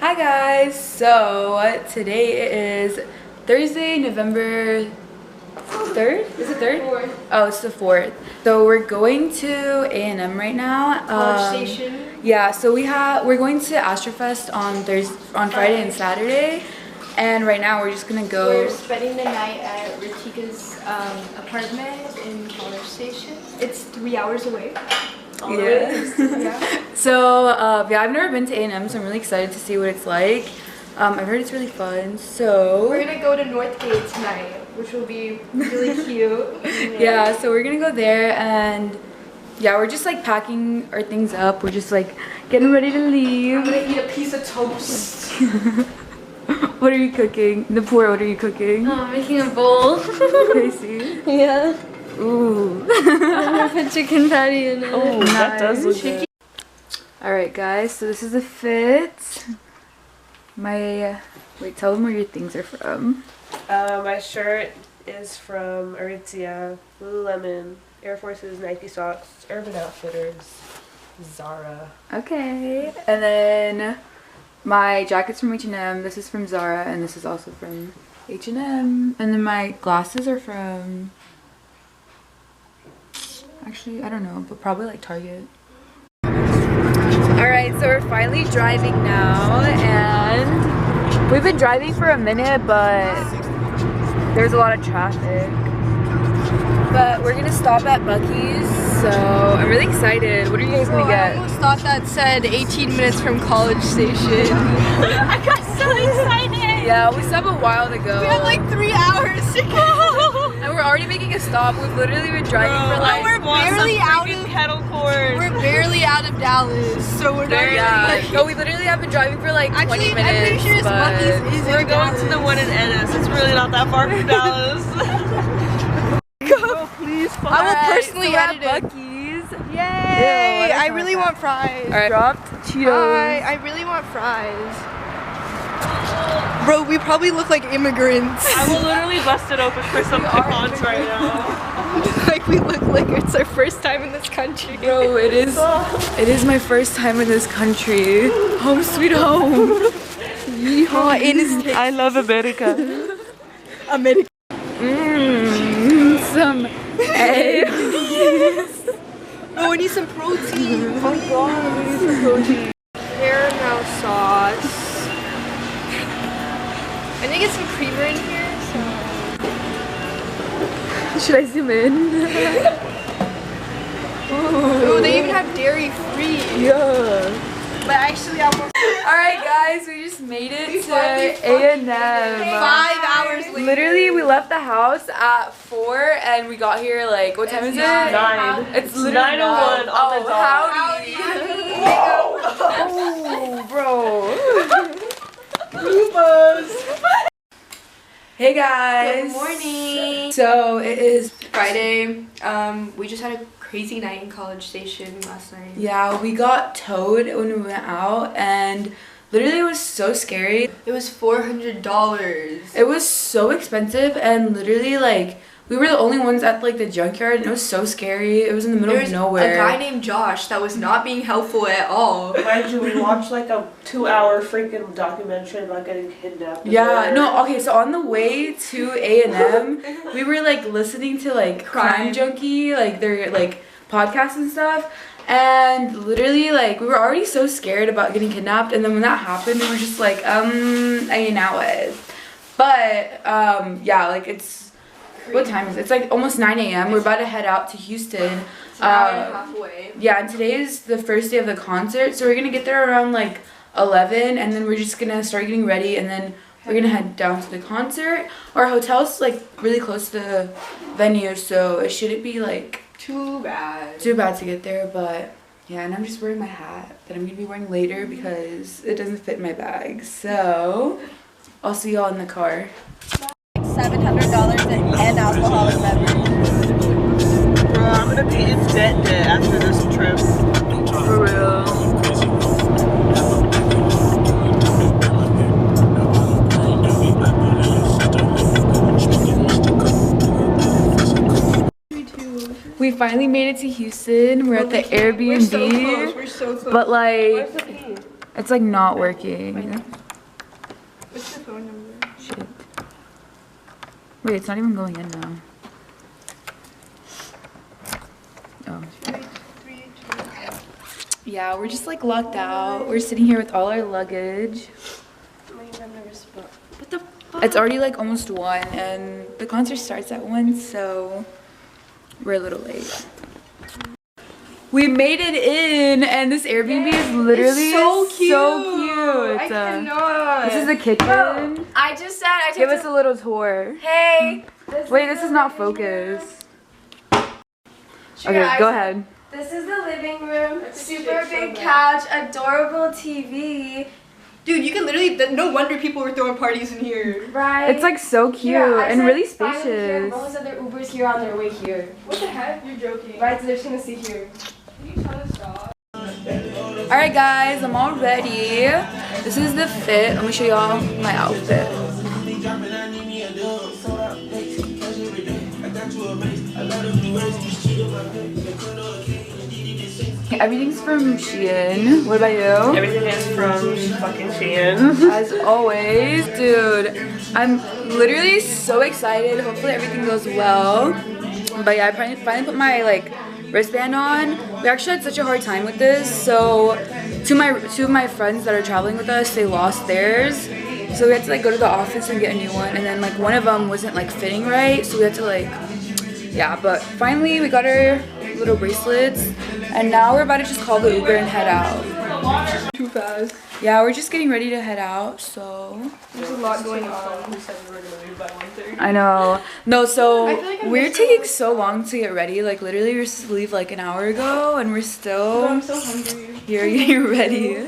Hi guys, so today is Thursday, November 3rd? Is it 3rd? 4th. Oh, it's the 4th. So we're going to A&M right now. College Station. Yeah, so we're going to Astrofest on Friday and Saturday. And right now we're just gonna go. We're spending the night at Ritika's apartment in College Station. It's 3 hours away. Yeah. So yeah, I've never been to A&M, so I'm really excited to see what it's like. I've heard it's really fun. So we're gonna go to Northgate tonight, which will be really cute. Yeah, so we're gonna go there, and yeah, we're just like packing our things up. We're just like getting ready to leave. I'm gonna eat a piece of toast. What are you cooking? Napur, what are you cooking? Oh, I'm making a bowl. Crazy. Yeah. Ooh. I'm gonna put chicken patty in it. Oh, nice. That does look good. Alright guys, so this is the fit. Wait, tell them where your things are from. My shirt is from Aritzia, Lululemon, Air Forces, Nike socks, Urban Outfitters, Zara. Okay. And then my jacket's from H&M, this is from Zara, and this is also from H&M. And then my glasses are from, actually, I don't know, but probably like Target. Alright, so we're finally driving now, and we've been driving for a minute, but there's a lot of traffic. But we're gonna stop at Buc-ee's, so I'm really excited. What are you guys gonna get? I almost thought that said 18 minutes from College Station. I got so excited! Yeah, we stopped a while to go. We have like 3 hours to go. And we're already making a stop. We've literally been driving for like... we're barely out of kettle corn. We're barely out of Dallas, so we're not Yeah, no, we literally have been driving for like 20 minutes. I'm pretty sure it's but Buc-ee's is We're in going Dallas. to the one in Ennis. It's really not that far from Dallas. Please, I will personally so edit at it. Buc-ee's. Yay! Ew, I really want fries. Alright, dropped Cheetos. I really want fries. Bro, we probably look like immigrants. I will literally bust it open for some pecans right now. Like we look like it's our first time in this country. Bro, it is my first time in this country. Home sweet home. Yeehaw. I love America. America. Some eggs. Oh, we need some protein. Oh my god, we need some protein. Caramel sauce. I think it's some creamer in here, so. Should I zoom in? Oh, they even have dairy free. Yeah. But actually, I want. Alright guys, we just made it to A&M. 5 hours later. Literally, we left the house at 4 and we got here like, what time is it? 9. It's literally 9:01 on the dot. howdy. Oh, bro. Hey guys. Good morning. So it is Friday. We just had a crazy night in College Station last night. Yeah, we got towed when we went out, and literally it was so scary. It was $400. It was so expensive, and literally like we were the only ones at like the junkyard, and it was so scary. It was in the middle of nowhere. A guy named Josh that was not being helpful at all. Mind you, we watched like a 2-hour freaking documentary about getting kidnapped. Yeah, no, okay, so on the way to A&M, we were like listening to like Crime Junkie, like their like podcasts and stuff. And literally like we were already so scared about getting kidnapped, and then when that happened, we were just like, I now what? But yeah, like it's what time is it? It's like almost 9 a.m. We're about to head out to Houston. It's an hour and a half away. Yeah, and today is the first day of the concert, so we're gonna get there around like 11, and then we're just gonna start getting ready, and then we're gonna head down to the concert. Our hotel's like really close to the venue, so it shouldn't be like too bad to get there. But yeah, and I'm just wearing my hat that I'm gonna be wearing later because it doesn't fit my bag. So I'll see y'all in the car. $700 and alcoholic beverage. Bro, I'm gonna be in debt after this trip. For real. We finally made it to Houston. We're at the Airbnb. We're so close. But like, it's like not working. phone number. Shit. Wait, it's not even going in now. Oh. Yeah, we're just like locked out. We're sitting here with all our luggage. What the fuck? It's already like almost 1 and the concert starts at 1, so we're a little late. We made it in and this Airbnb is literally so cute. I cannot. This is the kitchen. I just said I Give us a little tour. Hey. Wait, this is not focused. Okay, go ahead. This is the living room. Super big couch, adorable TV. Dude, you can literally. No wonder people were throwing parties in here. Right. It's like so cute and really spacious. Most of their Ubers here on their way here. What the heck? You're joking. Right, so they're just gonna sit here. Can you tell us stop? Alright guys, I'm all ready. This is the fit. Let me show y'all my outfit. Everything's from Shein. What about you? Everything is from fucking Shein. As always, dude, I'm literally so excited. Hopefully everything goes well. But yeah, I finally put my like wristband on. We actually had such a hard time with this. So two of my friends that are traveling with us, they lost theirs. So we had to like go to the office and get a new one. And then like one of them wasn't like fitting right. So we had to like, yeah, but finally we got our little bracelets. And now we're about to just call the Uber and head out. Too fast. Yeah, we're just getting ready to head out, so There's a lot going on. We said we were gonna leave by 1:30. I know. No, so I feel like I'm we're missing taking so long to get ready. Like literally we were supposed to leave like an hour ago and we're still I'm so hungry. here getting ready.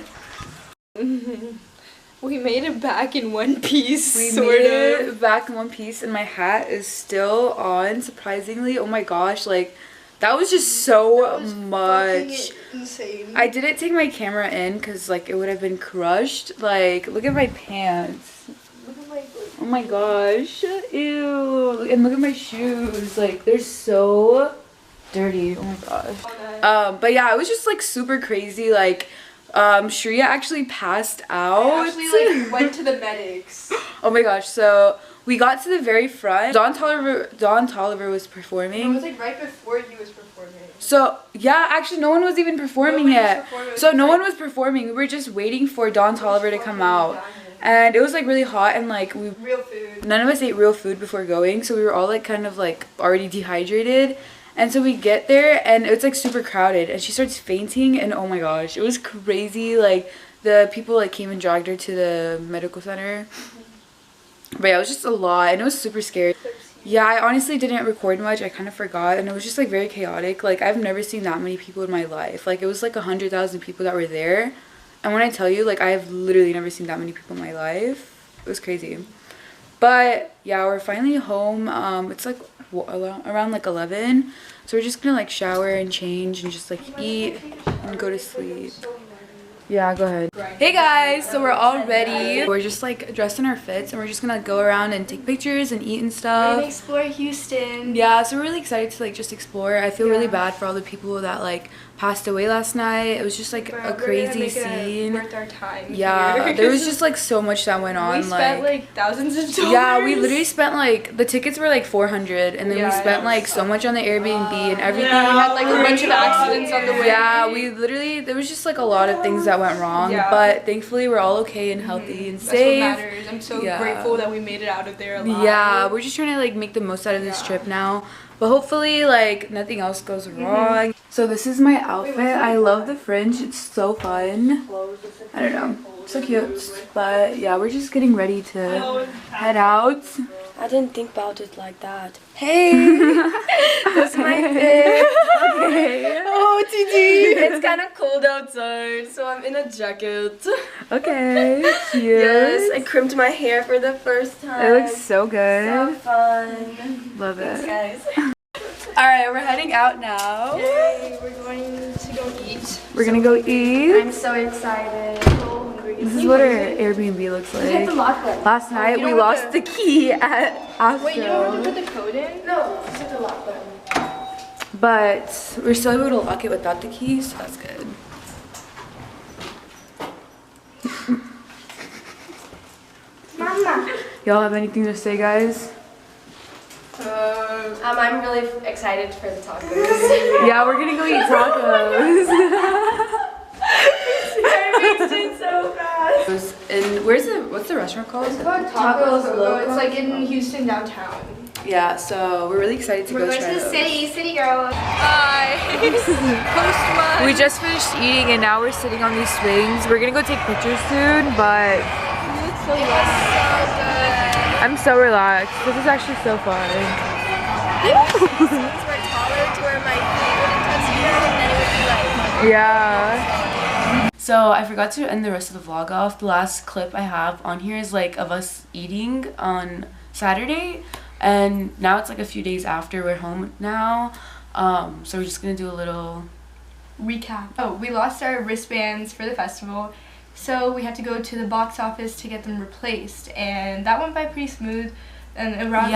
We made it back in one piece. We sort made of. it back in one piece and my hat is still on, surprisingly. Oh my gosh, like that was just so much. Insane. I didn't take my camera in because like it would have been crushed. Like look at my pants. Look at my. Oh my gosh. Ew. And look at my shoes. Like they're so dirty. Oh my gosh. But yeah, it was just like super crazy. Like Shreya actually passed out. I actually like went to the medics. Oh my gosh. So we got to the very front. Don Toliver was performing. It was like right before he was performing. So yeah, actually no one was even performing Nobody was yet. performing. So no one was performing. We were just waiting for Don Toliver to come out. And it was like really hot and like Real food. none of us ate real food before going, so we were all like kind of like already dehydrated. And so we get there and it's like super crowded and she starts fainting and oh my gosh, it was crazy. Like the people like came and dragged her to the medical center. But yeah, it was just a lot and it was super scary. Yeah, I honestly didn't record much. I kind of forgot and it was just like very chaotic. Like I've never seen that many people in my life. Like it was like 100,000 people that were there. And when I tell you, like I have literally never seen that many people in my life. It was crazy. But yeah, we're finally home. It's like around like 11. So we're just gonna like shower and change and just like eat and go to sleep. Yeah, go ahead. Hey guys, so we're all ready. We're just like dressed in our fits and we're just gonna go around and take pictures and eat and We're stuff. gonna explore Houston. Yeah, so we're really excited to like just explore. I feel really bad for all the people that like passed away last night. It was just like a crazy scene. Worth our time. Yeah, here. there was just like so much that went on. We spent like thousands of dollars. Yeah, we literally spent like the tickets were like 400 and then we spent like so much on the Airbnb and everything. We had like a bunch of accidents on the way. Yeah, we literally there was just like a lot of things that went wrong, but thankfully we're all okay and healthy and That's safe. what matters. I'm so grateful that we made it out of there alive. Yeah, we're just trying to like make the most out of this trip now. But hopefully like nothing else goes wrong. So this is my outfit. I love the fringe. It's so fun. I don't know. So cute. But yeah, we're just getting ready to head out. I didn't think about it like that. Hey! That's my fit. Okay. Oh, TD. It's kind of cold outside, so I'm in a jacket. Okay. Cute. Yes, I crimped my hair for the first time. It looks so good. So fun. Love it. Guys. Alright, we're heading out now. Yay, we're going to go eat. We're gonna go eat. I'm so excited. This is what our Airbnb looks like. Last night we lost the key at Astro. Wait, you don't want to put the code in? No, it's just a lock button. But we're still able to lock it without the key, so that's good. Mama. Y'all have anything to say, guys? I'm really excited for the tacos. Yeah, we're gonna go eat tacos. I mixed it so fast. And what's the restaurant called? It's called Tacos Loco. It's like in Houston downtown. Yeah, so we're really excited to go try We're going to the those. city girls. Post We just finished eating and now we're sitting on these swings. We're gonna go take pictures soon, but so good. I'm so relaxed. This is actually so fun. I wish these swings were taller to where my feet wouldn't touch the ground and then it would be like... Yeah. So I forgot to end the rest of the vlog off. The last clip I have on here is like of us eating on Saturday, and now it's like a few days after. We're home now, so we're just gonna do a little recap. Oh, we lost our wristbands for the festival, so we had to go to the box office to get them replaced, and that went by pretty smooth. And around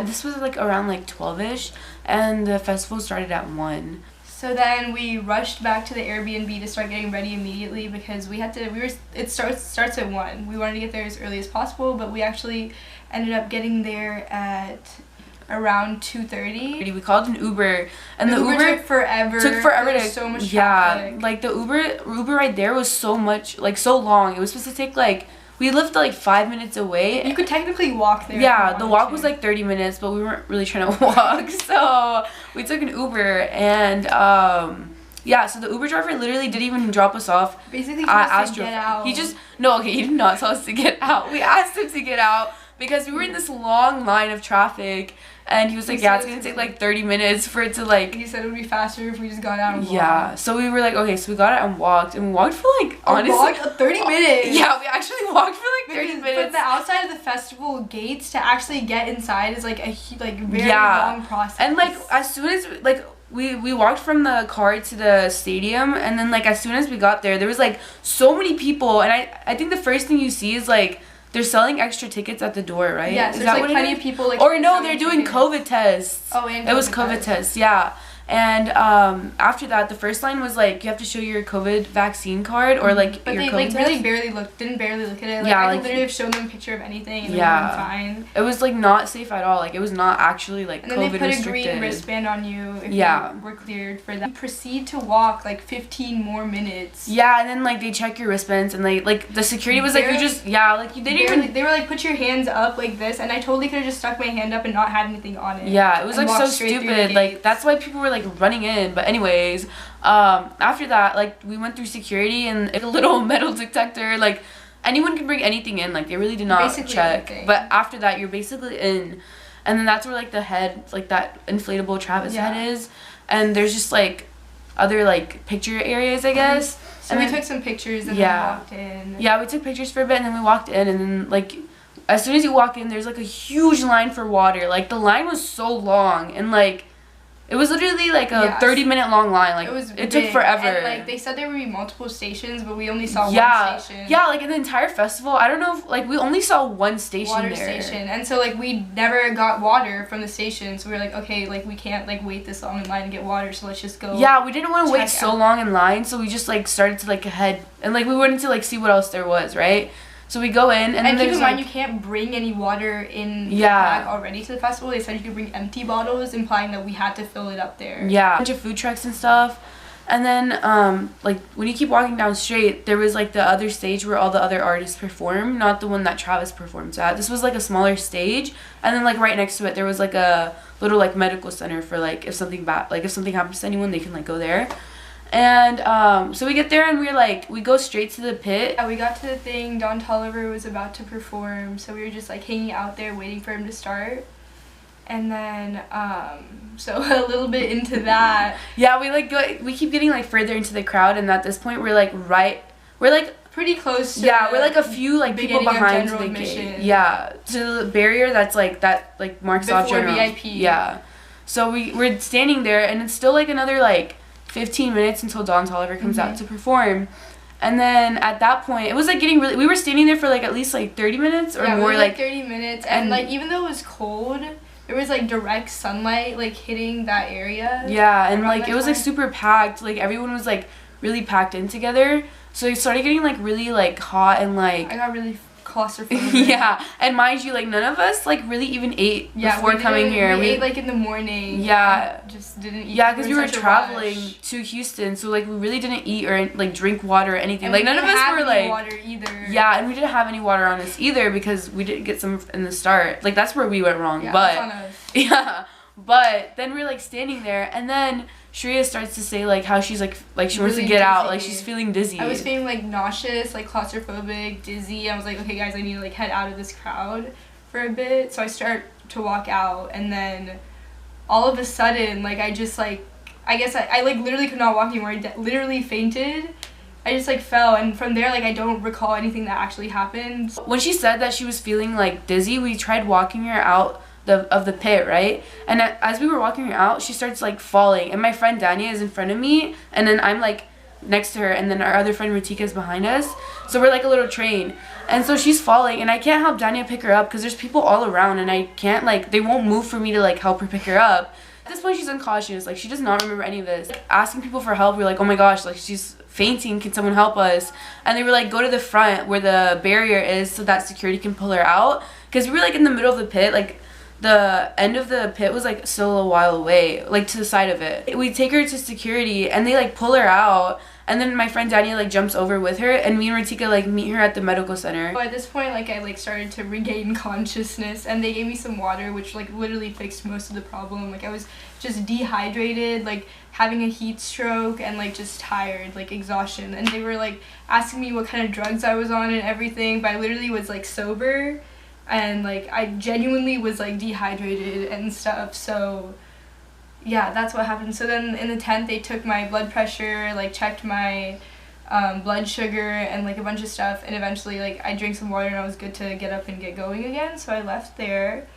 this was like around like 12ish, and the festival started at 1. So then we rushed back to the Airbnb to start getting ready immediately because it starts at 1. We wanted to get there as early as possible, but we actually ended up getting there at around 2:30. We called an Uber, and the Uber took forever. to so much yeah, traffic. like the Uber right there was so long. It was supposed to take like, we lived like 5 minutes away. You could technically walk there. Yeah, the walk was like 30 minutes, but we weren't really trying to walk, so we took an Uber, and yeah, so the Uber driver literally didn't even drop us off. Basically, he told us to get out. He did not tell us to get out. We asked him to get out because we were in this long line of traffic, and he was like, yeah, it's gonna take like 30 minutes for it to like... He said it would be faster if we just got out and walked. Yeah, so we were like, okay, so we got out and walked for like, honestly... 30 minutes! Yeah, we actually walked for like 30 minutes. But the outside of the festival gates to actually get inside is like a very long process. And like, as soon as, like, we walked from the car to the stadium, and then like as soon as we got there was like so many people, and I think the first thing you see is like they're selling extra tickets at the door, right? Yeah, is there's that like what plenty of people like... Or no, they're doing tickets. COVID tests. Oh, and it was COVID tests, yeah. And after that, the first line was like, you have to show your COVID vaccine card or like but your they COVID like test. didn't barely look at it. Like, Yeah, I like, could literally have shown them a picture of anything and yeah, they were fine. It was like not safe at all. Like it was not actually like and then COVID they put restricted. a green wristband on you if Yeah. you were cleared for that. You proceed to walk like 15 more minutes. Yeah, and then like they check your wristbands, and they like the security was like, you just, yeah, like you didn't even... They were like, put your hands up like this, and I totally could have just stuck my hand up and not had anything on it. Yeah, it was like so walked straight through the stupid. Like gates. that's why people were like running in. But anyways, after that, like we went through security and a little metal detector. Like anyone can bring anything in. Like they really did not Basically check. anything. But after that, you're basically in, and then that's where like the head, like that inflatable Travis head is, and there's just like other like picture areas, I guess. So and we then, took some pictures and yeah. then walked in. Yeah, we took pictures for a bit, and then we walked in, and then like as soon as you walk in, there's like a huge line for water. Like the line was so long, and like it was literally like a 30-minute long line. Like it took forever. And like they said there would be multiple stations, but we only saw one station. Yeah, like in the entire festival, I don't know if like we only saw one station water there. station. And so like we never got water from the station, so we were like, okay, like we can't like wait this long in line to get water, so let's just go. Yeah, we didn't want to wait so out. long in line, so we just like started to like head, and like we wanted to like see what else there was, right? So we go in, and then keep there's in mind, like, you can't bring any water in the bag already to the festival. They said you could bring empty bottles, implying that we had to fill it up there. Yeah, a bunch of food trucks and stuff. And then like when you keep walking down straight, there was like the other stage where all the other artists perform, not the one that Travis performs at. This was like a smaller stage, and then like right next to it there was like a little like medical center for like if something happens to anyone, they can like go there. And so we get there, and we go straight to the pit. Yeah, we got to the thing. Don Toliver was about to perform, so we were just like hanging out there waiting for him to start. And then so a little bit into that, yeah, we keep getting like further into the crowd, and at this point we're like pretty close to we're like a few like people behind the admission. gate. Yeah, to the barrier that's like that like marks off before general VIP. Yeah, so we're standing there, and it's still like another like 15 minutes until Don Toliver comes out to perform. And then at that point, it was like getting really, we were standing there for like at least like 30 minutes or more. Like 30 minutes, and like even though it was cold, there was like direct sunlight like hitting that area. Yeah, and like it was like super packed. Like everyone was like really packed in together. So it started getting like really like hot, and like I got really claustrophobic. Yeah, and mind you, like, none of us, like, really even ate before coming here. We ate, like, in the morning. Yeah. Just didn't eat. Yeah, because we were in such a traveling rush. to Houston, so, like, we really didn't eat or, like, drink water or anything. And Like, we none of didn't us have were, any like... water either. Yeah, and we didn't have any water on us either because we didn't get some in the start. Like, that's where we went wrong. Yeah, but that's on us. yeah, but then we're, like, standing there, and then Shreya starts to say, like, how she's, like she wants to Really get out. dizzy. Like, she's feeling dizzy. I was feeling, like, nauseous, like, claustrophobic, dizzy. I was like, okay, guys, I need to, like, head out of this crowd for a bit. So I start to walk out, and then all of a sudden, like, I just, like, I guess I like, literally could not walk anymore. I literally fainted. I just, like, fell, and from there, like, I don't recall anything that actually happened. When she said that she was feeling, like, dizzy, we tried walking her out of the pit, right? And as we were walking her out, she starts, like, falling, and my friend Dania is in front of me, and then I'm, like, next to her, and then our other friend Ritika is behind us, so we're like a little train. And so she's falling, and I can't help Dania pick her up because there's people all around, and I can't, like, they won't move for me to, like, help her pick her up. At this point, she's unconscious. Like, she does not remember any of this. Like, asking people for help, we're like, oh my gosh, like, she's fainting, can someone help us? And they were like, go to the front where the barrier is so that security can pull her out, because we were, like, in the middle of the pit. Like, the end of the pit was, like, still a while away, like, to the side of it. We take her to security, and they, like, pull her out, and then my friend Dania, like, jumps over with her, and me and Ritika, like, meet her at the medical center. But at this point, like, I, like, started to regain consciousness, and they gave me some water, which, like, literally fixed most of the problem. Like, I was just dehydrated, like, having a heat stroke, and, like, just tired, like, exhaustion. And they were, like, asking me what kind of drugs I was on and everything, but I literally was, like, sober, and, like, I genuinely was, like, dehydrated and stuff. So yeah, that's what happened. So then in the tent, they took my blood pressure, like, checked my blood sugar and, like, a bunch of stuff, and eventually, like, I drank some water and I was good to get up and get going again. So I left there,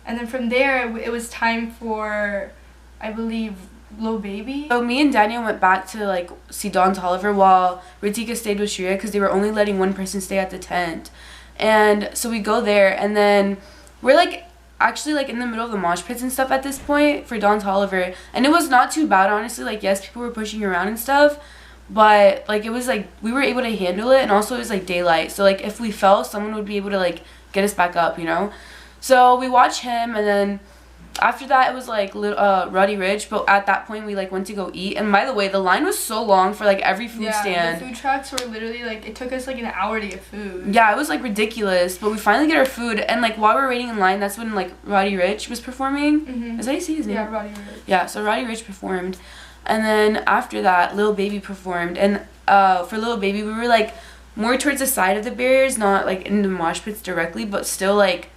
and then from there it was time for, I believe, Lil Baby. So me and Daniel went back to, like, see Don Tolliver while Ritika stayed with Shreya because they were only letting one person stay at the tent. And so we go there, and then we're, like, actually, like, in the middle of the mosh pits and stuff at this point for Don Tolliver, and it was not too bad, honestly. Like, yes, people were pushing around and stuff, but, like, it was, like, we were able to handle it, and also it was, like, daylight, so, like, if we fell, someone would be able to, like, get us back up, you know? So we watched him, and then after that, it was, like, Roddy Ridge, but at that point, we, like, went to go eat. And by the way, the line was so long for, like, every food stand. The food trucks were literally, like, it took us, like, an hour to get food. Yeah, it was, like, ridiculous, but we finally get our food, and, like, while we were waiting in line, that's when, like, Roddy Ridge was performing. Mm-hmm. Is that how you say his name? Yeah, Roddy Ridge. Yeah, so Roddy Ridge performed, and then after that, Lil Baby performed, and for Lil Baby, we were, like, more towards the side of the barriers, not, like, in the mosh pits directly, but still, like,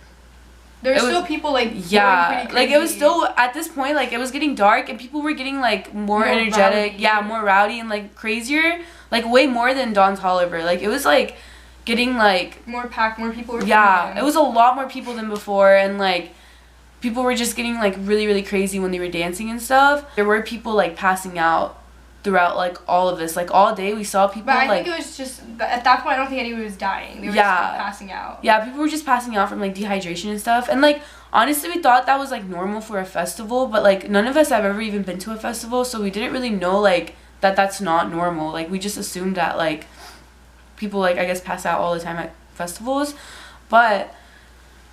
there were still people, like, yeah, going pretty like, crazy. it was still, at this point, like, it was getting dark, and people were getting, like, more energetic, rowdy. yeah, more rowdy, and, like, crazier, like, way more than Don Tolliver. Like, it was, like, getting, like, more packed, more people were yeah, it was a lot more people than before, and, like, people were just getting, like, really, really crazy when they were dancing and stuff. There were people, like, passing out throughout, like, all of this. Like, all day we saw people, but I like, think it was just, at that point, I don't think anyone was dying. They were Yeah. just, like, passing out. yeah, people were just passing out from, like, dehydration and stuff. And, like, honestly, we thought that was, like, normal for a festival, but, like, none of us have ever even been to a festival, so we didn't really know, like, that that's not normal. Like, we just assumed that, like, people, like, I guess pass out all the time at festivals. But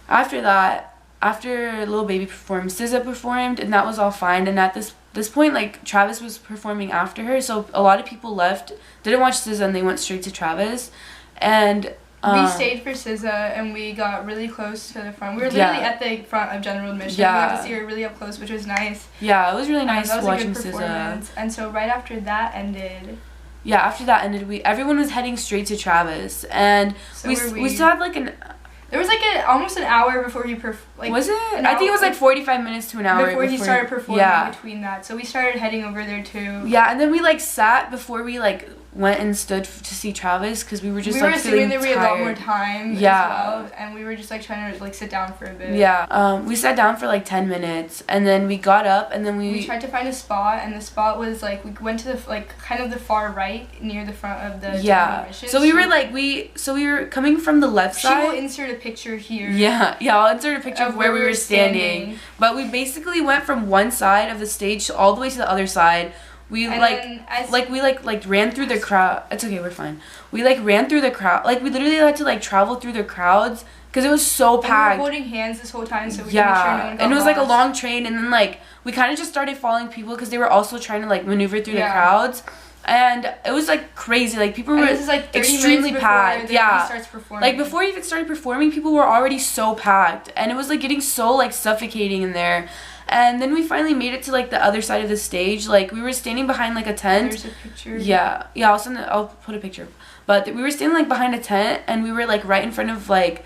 after that, after Lil Baby performed, SZA performed, and that was all fine. And at this point, like, Travis was performing after her, so a lot of people left, didn't watch SZA, and they went straight to Travis. And we stayed for SZA, and we got really close to the front. We were literally at the front of general admission. Yeah. We got to see her really up close, which was nice. Yeah, it was really nice that was watching a good performance. SZA. And so right after that ended, Yeah, after that ended, everyone was heading straight to Travis, and so we still had, like, there was, like, almost an hour before he was it? I think it was, like, 45 minutes to an hour before he started performing. Yeah. Between that, so we started heading over there too. Yeah, and then we, like, sat before we, like, went and stood to see Travis because we were just, like, feeling tired. We were assuming there would be a lot more time as well, and we were just, like, trying to, like, sit down for a bit. Yeah, we sat down for, like, 10 minutes, and then we got up, and then we tried to find a spot, and the spot was, like, we went to the, like, kind of the far right near the front of the general admission. So we were, like, we were coming from the left side. She will insert a picture here. Yeah, I'll insert a picture of where we were standing. But we basically went from one side of the stage all the way to the other side, we And like then as- we ran through the crowd. It's okay, we're fine. We like ran through the crowd. Like we literally had to like travel through the crowds because it was so And we packed. were holding hands this whole time so we could make sure no one got and it was like a lost. long train, and then like we kind of just started following people because they were also trying to like maneuver through the crowds, and it was like crazy. Like people were this is like 30 extremely minutes packed. before Yeah, he starts performing. like before he even started performing, people were already so packed, and it was like getting so like suffocating in there. And then we finally made it to like the other side of the stage. Like we were standing behind like a tent. There's a picture. Yeah, I'll put a picture. But we were standing like behind a tent, and we were like right in front of like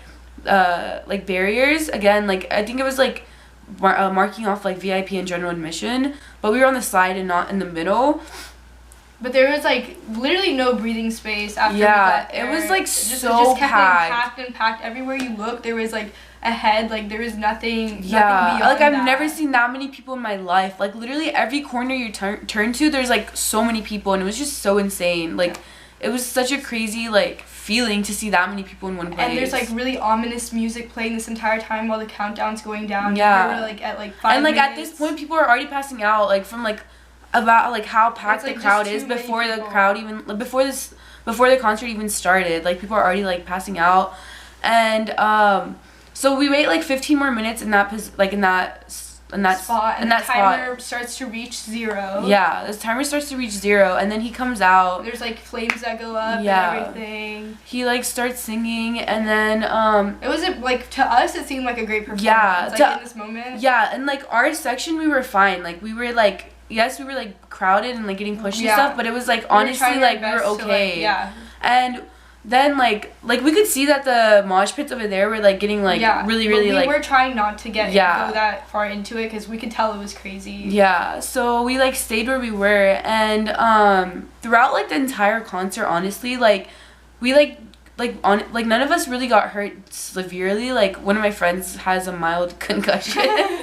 barriers. Again, like I think it was like marking off like VIP and general admission, but we were on the side and not in the middle. But there was like literally no breathing space after we got there. It was like It just so kept packed. getting packed. Everywhere you look, there was like a head. Like there was nothing. Yeah, nothing beyond like I've that. never seen that many people in my life. Like literally every corner you turn to, there's like so many people, and it was just so insane. Like it was such a crazy like feeling to see that many people in one place. And there's like really ominous music playing this entire time while the countdown's going down. Yeah. We were like at like 5 and like minutes. at this point, people are already passing out. Like from like about like how packed It's, like, the crowd just is too many before the people. crowd even before the concert even started. Like people are already like passing out, and so we wait like 15 more minutes in that spot, and in that the timer spot. starts to reach 0. Yeah, the timer starts to reach 0, and then he comes out. There's like flames that go up Yeah. and everything. He like starts singing, and then It was like to us it seemed like a great performance. Yeah, like in this moment. yeah, and like our section we were fine. Like we were like yes, we were like crowded and like getting pushed and Yeah. stuff, but it was like We were honestly trying our like we were best to, okay. like, yeah. And then like we could see that the mosh pits over there were like getting like really but we like were trying not to go Yeah. that far into it because we could tell it was crazy. yeah. So we like stayed where we were, and throughout like the entire concert, honestly, like we like none of us really got hurt severely. Like one of my friends has a mild concussion.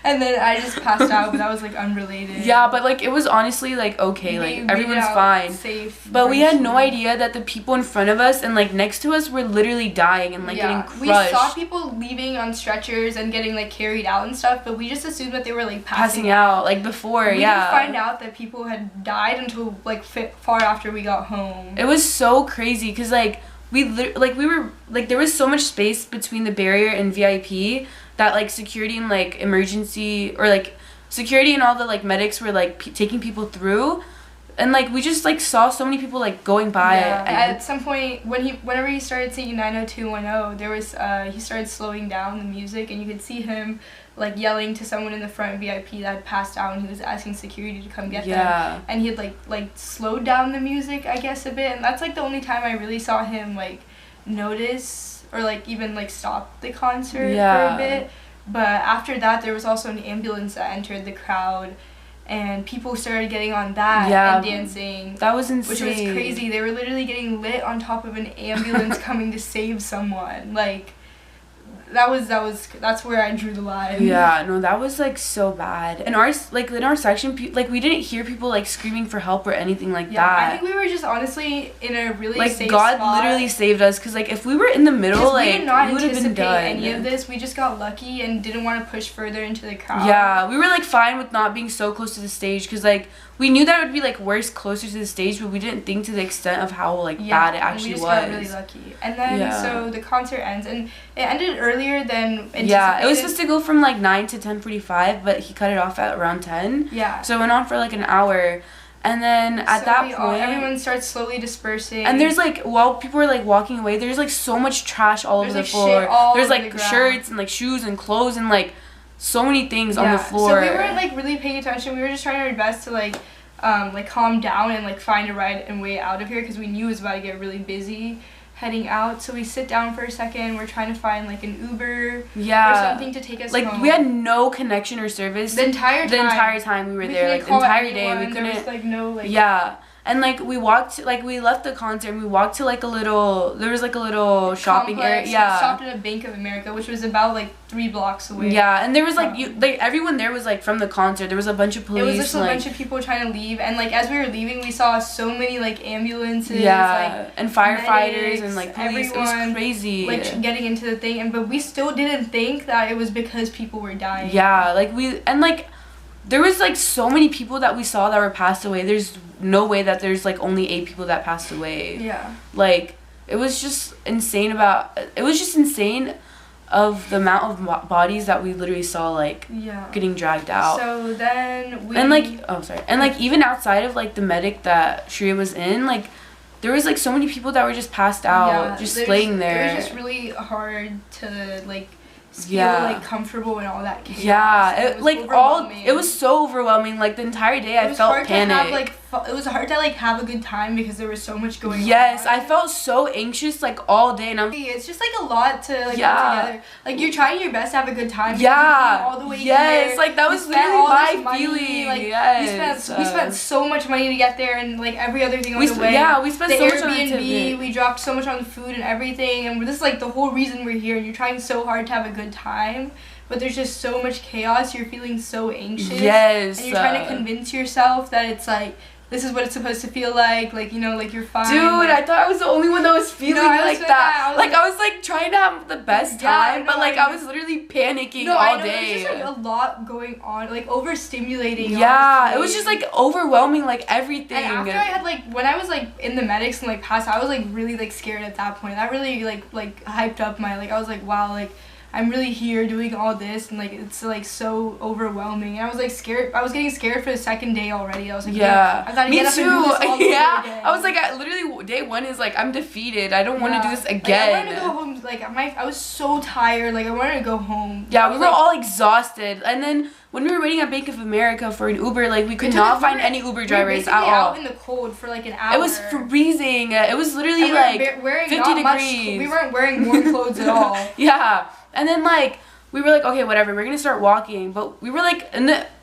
And then I just passed out, but that was like unrelated. Yeah, but like it was honestly like okay, We like made everyone's it out fine. safe. But we had no virtually. idea that the people in front of us and like next to us were literally dying and like getting crushed. We saw people leaving on stretchers and getting like carried out and stuff, but we just assumed that they were like passing out like before. We yeah. didn't find out that people had died until like far after we got home. It was so crazy because like we were like there was so much space between the barrier and VIP that like security and like emergency or like security and all the like medics were like taking people through, and like we just like saw so many people like going by. Yeah. And At some point whenever he started singing 90210, there was he started slowing down the music, and you could see him like yelling to someone in the front VIP that had passed out, and he was asking security to come get them. And he had like slowed down the music, I guess, a bit, and that's like the only time I really saw him like notice or like even like stop the concert for a bit. But after that, there was also an ambulance that entered the crowd, and people started getting on that and dancing. That was insane. Which was crazy. They were literally getting lit on top of an ambulance coming to save someone. Like that's where I drew the line. Yeah, no, that was like so bad. And in our section, like we didn't hear people like screaming for help or anything like that. I think we were just honestly in a really like safe God spot. literally saved us, because like if we were in the middle, like we did not we would have been anticipate done. any of this. We just got lucky and didn't want to push further into the crowd. Yeah, we were like fine with not being so close to the stage, because like we knew that it would be like worse closer to the stage, but we didn't think to the extent of how like bad it actually was. We just got really lucky. And then so the concert ends, and it ended earlier than anticipated. Yeah, it was supposed to go from like 9 to 10:45, but he cut it off at around 10. Yeah. So it went on for like an hour. And then at that point, everyone starts slowly dispersing. And there's like, while people were like walking away, there's like so much trash all over the floor. There's like shirts and like shoes and clothes and like so many things on the floor. So we weren't like really paying attention. We were just trying our best to like calm down and like find a ride and way out of here, because we knew it was about to get really busy heading out. So we sit down for a second. We're trying to find like an Uber or something to take us home. Like we had no connection or service the entire time we were there. Like the entire day we couldn't. There was like no like. Yeah. And like we left the concert and we walked to like a little shopping area. Yeah. We stopped at a Bank of America, which was about like 3 blocks away. Yeah, and there was like everyone there was like from the concert. There was a bunch of police. It was just a bunch of people trying to leave, and like as we were leaving, we saw so many like ambulances. Yeah, like, and firefighters medics, and like police. everyone, it was crazy. Like getting into the thing, but we still didn't think that it was because people were dying. Yeah, like there was like so many people that we saw that were passed away. There's no way that there's like only 8 people that passed away. Yeah. Like, it was just insane of the amount of bodies that we literally saw, like, getting dragged out. So then we... And, like, And, like, even outside of, like, the medic that Shreya was in, like, there was, like, so many people that were just passed out, just laying there. It was just really hard to, like, feel, like, comfortable in all that chaos. Yeah, it was so overwhelming. Like, the entire day I felt panic. It was hard to, like, have a good time because there was so much going on. Yes, I felt so anxious, like, all day. And it's just, like, a lot to, like, put together. Like, you're trying your best to have a good time. Yeah. All the way here. Like, that was literally my feeling. Like, yes. We spent so much money to get there and, like, every other thing on the way. Yeah, we spent so much on the Airbnb, we dropped so much on the food and everything. And this is, like, the whole reason we're here. And you're trying so hard to have a good time. But there's just so much chaos. You're feeling so anxious. Yes. And you're trying to convince yourself that it's, like, this is what it's supposed to feel like, you know, like you're fine. Dude, like, I thought I was the only one that was feeling like that. I was like trying to have the best time, but like I was literally panicking all day. There's just like a lot going on, like overstimulating. Yeah, honestly. it was just like overwhelming, like everything. And after I had like, when I was like in the medics and like passed out, I was like really like scared at that point. That really like hyped up my, like I was like, wow, like I'm really here doing all this and like it's like so overwhelming. And I was like scared. I was getting scared for the second day already. I was like, yeah, I gotta me get up too. And do this all Yeah, I was like, literally day 1 is like I'm defeated. I don't want to do this again. Like, I wanted to go home. Like I was so tired. Like I wanted to go home. Yeah, we were all exhausted. And then when we were waiting at Bank of America for an Uber, like we could not find any Uber drivers at all. Out in the cold for like an hour. It was freezing. It was literally like 50 degrees. We weren't wearing warm clothes at all. Yeah, and then like we were like, okay, whatever, we're gonna start walking. But we were like,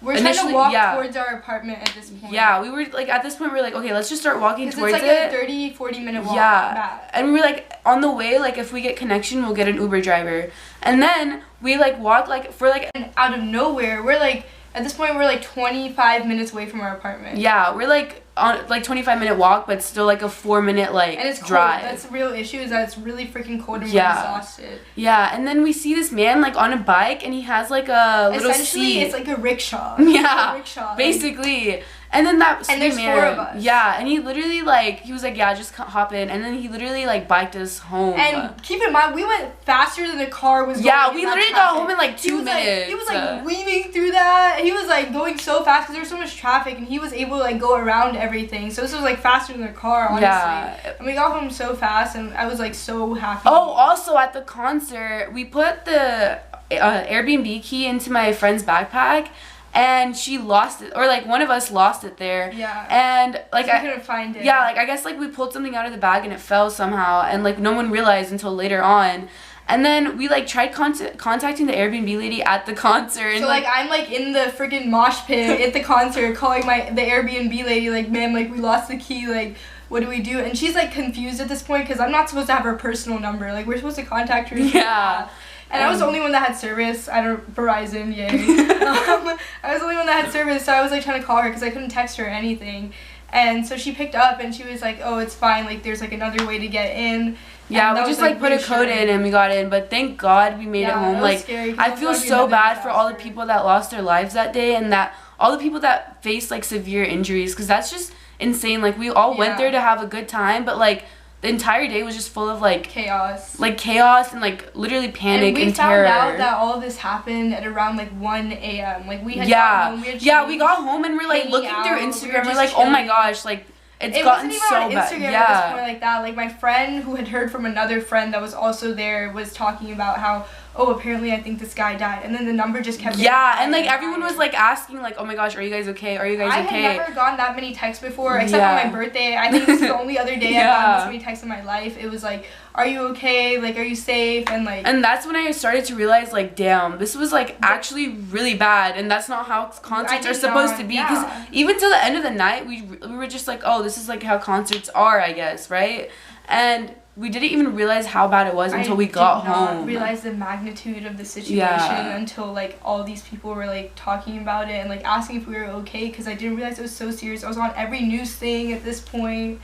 we're trying to walk towards our apartment at this point. Yeah, we were like, at this point, we were like, okay, let's just start walking towards it. It's like a 30-40 minute walk. Yeah, back. And we were like, on the way, like, if we get connection, we'll get an Uber driver. And then we like walked like for like, and out of nowhere, we're like, at this point, we're like 25 minutes away from our apartment. Yeah, we're like on like 25-minute walk, but still like a 4-minute like and it's drive. Cold. That's the real issue, is that it's really freaking cold and we're exhausted. Yeah, and then we see this man like on a bike and he has like a little Essentially, seat. it's like a rickshaw. Yeah, a rickshaw, basically. And then and there's man, 4 of us. Yeah, and he literally like, he was like, yeah, just hop in. And then he literally like biked us home. And keep in mind, we went faster than the car was going. Yeah, we literally got home in like 2 minutes. He was like weaving through that. He was like going so fast because there was so much traffic, and he was able to like go around everything. So this was like faster than the car, honestly. Yeah. And we got home so fast, and I was like so happy. Oh, also at the concert, we put the Airbnb key into my friend's backpack. And she lost it, or like one of us lost it there. Yeah. And like I couldn't find it. Yeah, like I guess like we pulled something out of the bag and it fell somehow, and like no one realized until later on. And then we like tried contacting the Airbnb lady at the concert. And, so like I'm like in the freaking mosh pit at the concert, calling the Airbnb lady like, ma'am, like we lost the key, like what do we do? And she's like confused at this point because I'm not supposed to have her personal number. Like we're supposed to contact her. Yeah. And I was the only one that had service. I don't, Verizon, yay. I was the only one that had service, so I was like trying to call her because I couldn't text her or anything. And so she picked up and she was like, oh, it's fine, like there's like another way to get in. Yeah, we just like put a code in and we got in, but thank God we made it home. Like I feel so bad for all the people that lost their lives that day, and that all the people that faced like severe injuries, because that's just insane. Like we all went there to have a good time, but like the entire day was just full of like chaos. Like chaos and like literally panic and terror. We found out that all of this happened at around like 1 a.m. Like we had gotten home, we got home and we're like looking through Instagram. We're like, oh my gosh, like it gotten so bad. It wasn't even on Instagram at this point like that. Like my friend who had heard from another friend that was also there was talking about how, oh, apparently I think this guy died, and then the number just kept. Yeah, and like everyone was like asking like, oh my gosh, are you guys okay? Are you guys okay? I had never gotten that many texts before, except on my birthday. I think this is the only other day I've gotten this many texts in my life. It was like, are you okay? Like, are you safe? And like. And that's when I started to realize like, damn, this was like actually really bad, and that's not how concerts are supposed to be. Because even till the end of the night, we were just like, oh, this is like how concerts are, I guess, right? And we didn't even realize how bad it was until we got home. I did not realize the magnitude of the situation until like all these people were like talking about it and like asking if we were okay, because I didn't realize it was so serious. I was on every news thing at this point,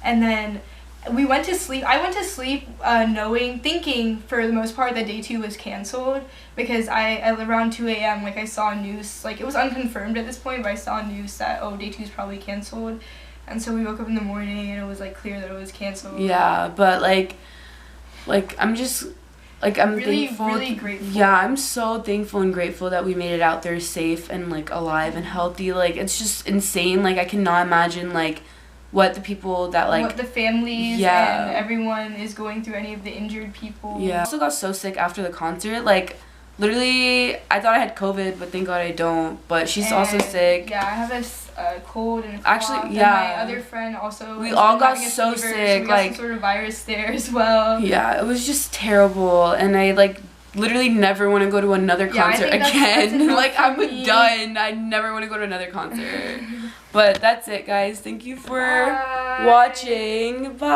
and then we went to sleep. I went to sleep thinking for the most part that day 2 was canceled, because I around 2 a.m. like I saw news, like it was unconfirmed at this point, but I saw news that day 2 is probably canceled, and so we woke up in the morning and it was like clear that it was canceled. Yeah, but like I'm just like I'm really thankful. really grateful. Yeah, I'm so thankful and grateful that we made it out there safe and like alive and healthy. Like it's just insane. Like I cannot imagine like what the people that like what the families and everyone is going through, any of the injured people. Yeah. I also got so sick after the concert. Like literally I thought I had COVID, but thank God I don't. But she's also sick. Yeah, I have a cold and a cough. Actually, yeah. And my other friend also. We all got so sick. So we got some sort of virus there as well. Yeah, it was just terrible, and I like literally never want to go to another concert again. Like I'm done. I never want to go to another concert. But that's it, guys. Thank you for watching. Bye.